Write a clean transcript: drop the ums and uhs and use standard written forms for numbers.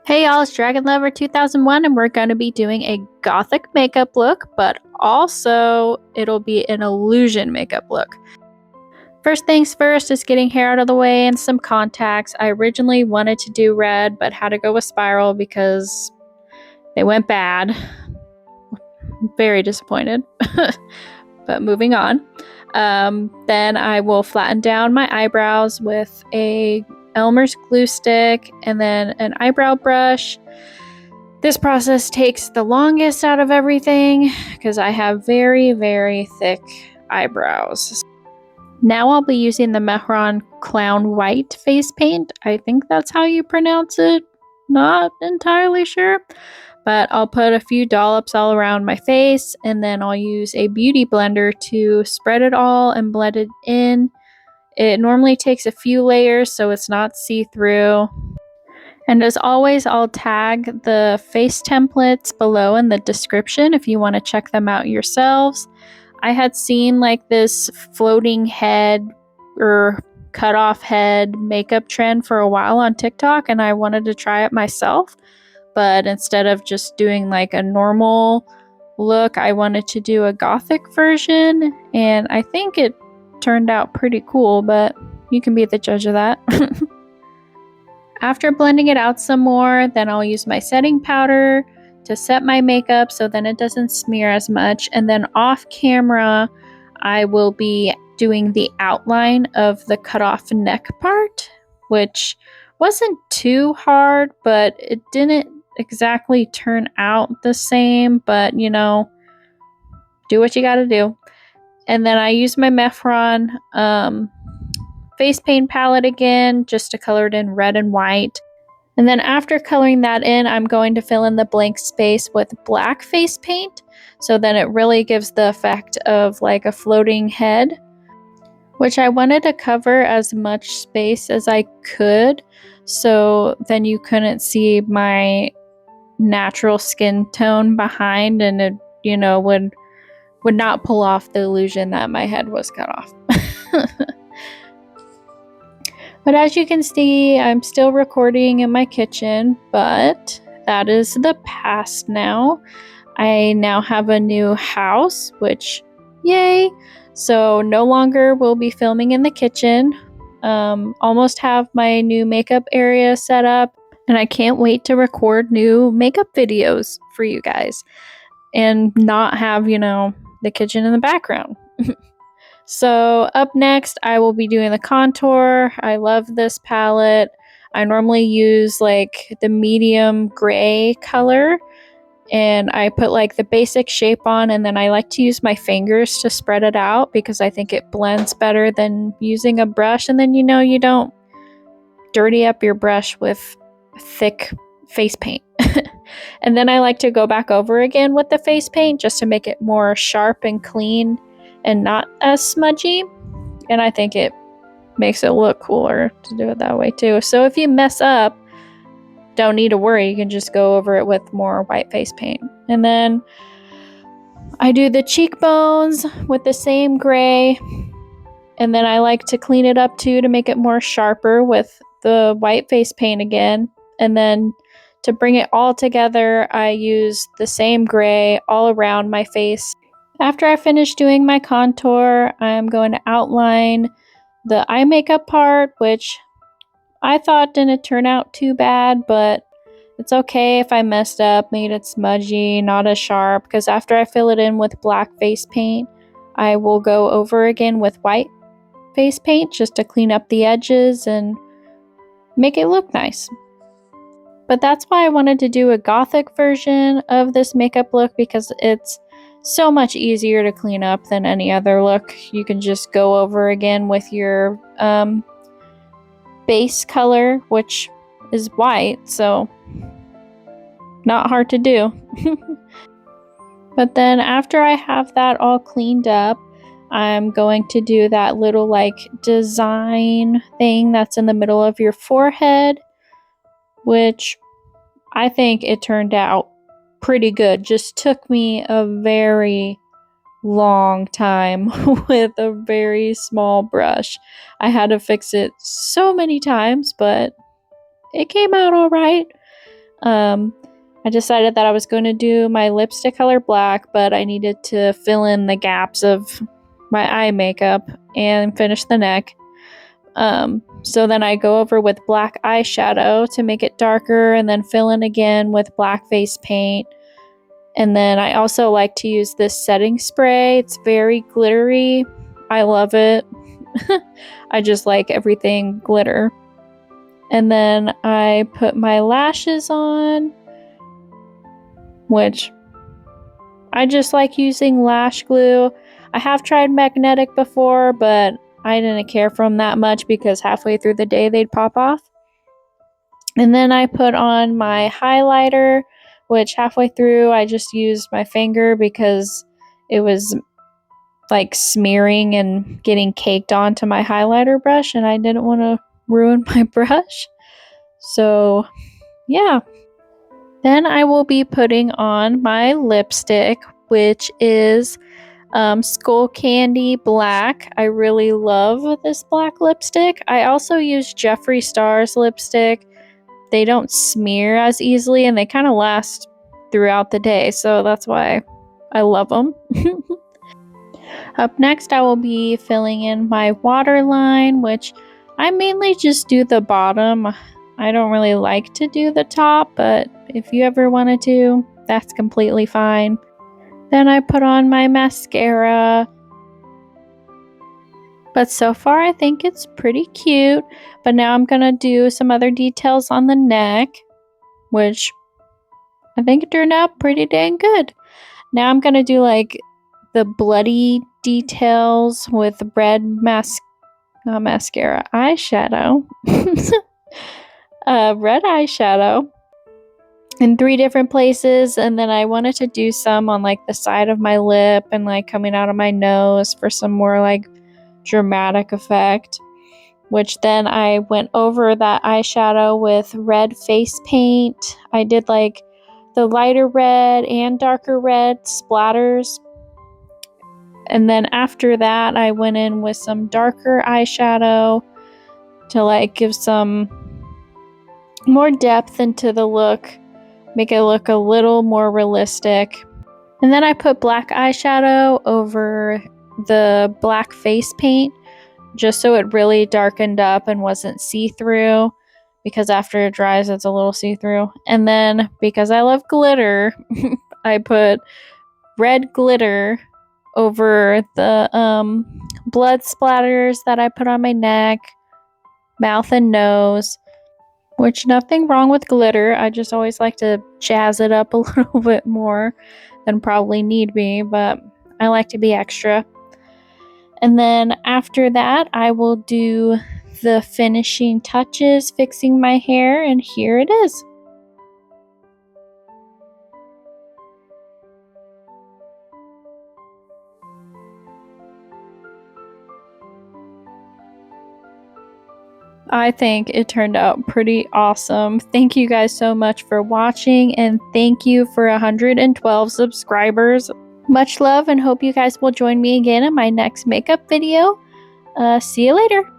Hey y'all, it's Dragon Lover 2001 and we're going to be doing a gothic makeup look, but also it'll be an illusion makeup look. First things first is getting hair out of the way and some contacts. I originally wanted to do red, but had to go with spiral because they went bad. Very disappointed. But moving on. Then I will flatten down my eyebrows with a Elmer's glue stick and then an eyebrow brush. This process takes the longest out of everything because I have very, very thick eyebrows. Now I'll be using the Mehron Clown White face paint. I think that's how you pronounce it. Not entirely sure. But I'll put a few dollops all around my face and then I'll use a beauty blender to spread it all and blend it in. It normally takes a few layers so it's not see-through. And as always, I'll tag the face templates below in the description if you want to check them out yourselves. I had seen like this floating head or cut off head makeup trend for a while on TikTok and I wanted to try it myself. But instead of just doing like a normal look, I wanted to do a gothic version. And I think it turned out pretty cool, but you can be the judge of that. After blending it out some more, then I'll use my setting powder to set my makeup so then it doesn't smear as much. And then off camera, I will be doing the outline of the cut off neck part, which wasn't too hard, but it didn't exactly turn out the same, but you know, do what you gotta do. And then I use my Mehron face paint palette again just to color it in red and white. And then after coloring that in, I'm going to fill in the blank space with black face paint. So then it really gives the effect of like a floating head, which I wanted to cover as much space as I could. So then you couldn't see my natural skin tone behind and it, you know, would not pull off the illusion that my head was cut off. But as you can see, I'm still recording in my kitchen, but that is the past now. I now have a new house, which, yay! So no longer will be filming in the kitchen. Almost have my new makeup area set up, and I can't wait to record new makeup videos for you guys and not have, you know, the kitchen in the background. So up next, I will be doing the contour. I love this palette. I normally use like the medium gray color and I put like the basic shape on and then I like to use my fingers to spread it out because I think it blends better than using a brush, and then you know you don't dirty up your brush with thick face paint. And then I like to go back over again with the face paint just to make it more sharp and clean and not as smudgy, and I think it makes it look cooler to do it that way too. So if you mess up, don't need to worry, you can just go over it with more white face paint. And then I do the cheekbones with the same gray, and then I like to clean it up too to make it more sharper with the white face paint again. And then to bring it all together, I use the same gray all around my face. After I finish doing my contour, I'm going to outline the eye makeup part, which I thought didn't turn out too bad, but it's okay if I messed up, made it smudgy, not as sharp, because after I fill it in with black face paint, I will go over again with white face paint just to clean up the edges and make it look nice. But that's why I wanted to do a gothic version of this makeup look, because it's so much easier to clean up than any other look. You can just go over again with your base color, which is white, so not hard to do. But then after I have that all cleaned up, I'm going to do that little like design thing that's in the middle of your forehead, which I think it turned out pretty good. Just took me a very long time with a very small brush. I had to fix it so many times, but it came out all right. I decided that I was going to do my lipstick color black, but I needed to fill in the gaps of my eye makeup and finish the neck. So then I go over with black eyeshadow to make it darker and then fill in again with black face paint. And then I also like to use this setting spray. It's very glittery. I love it. I just like everything glitter. And then I put my lashes on, which I just like using lash glue. I have tried magnetic before, but I didn't care for them that much because halfway through the day they'd pop off. And then I put on my highlighter, which halfway through I just used my finger because it was like smearing and getting caked onto my highlighter brush and I didn't want to ruin my brush. So yeah. Then I will be putting on my lipstick, which is Skull Candy Black. I really love this black lipstick. I also use Jeffree Star's lipstick. They don't smear as easily and they kind of last throughout the day, so that's why I love them. Up next, I will be filling in my waterline, which I mainly just do the bottom. I don't really like to do the top, but if you ever wanted to, that's completely fine. Then I put on my mascara. But so far, I think it's pretty cute. But now I'm going to do some other details on the neck, which I think it turned out pretty dang good. Now I'm going to do like the bloody details with red eyeshadow. Red eyeshadow in 3 different places, and then I wanted to do some on like the side of my lip and like coming out of my nose for some more like dramatic effect, which then I went over that eyeshadow with red face paint. I did like the lighter red and darker red splatters. And then after that, I went in with some darker eyeshadow to like give some more depth into the look, make it look a little more realistic. And then I put black eyeshadow over the black face paint just so it really darkened up and wasn't see-through, because after it dries it's a little see-through. And then because I love glitter, I put red glitter over the blood splatters that I put on my neck, mouth, and nose. Which, nothing wrong with glitter. I just always like to jazz it up a little bit more than probably need be, but I like to be extra. And then after that, I will do the finishing touches, fixing my hair, and here it is. I think it turned out pretty awesome. Thank you guys so much for watching, and thank you for 112 subscribers. Much love, and hope you guys will join me again in my next makeup video. See you later.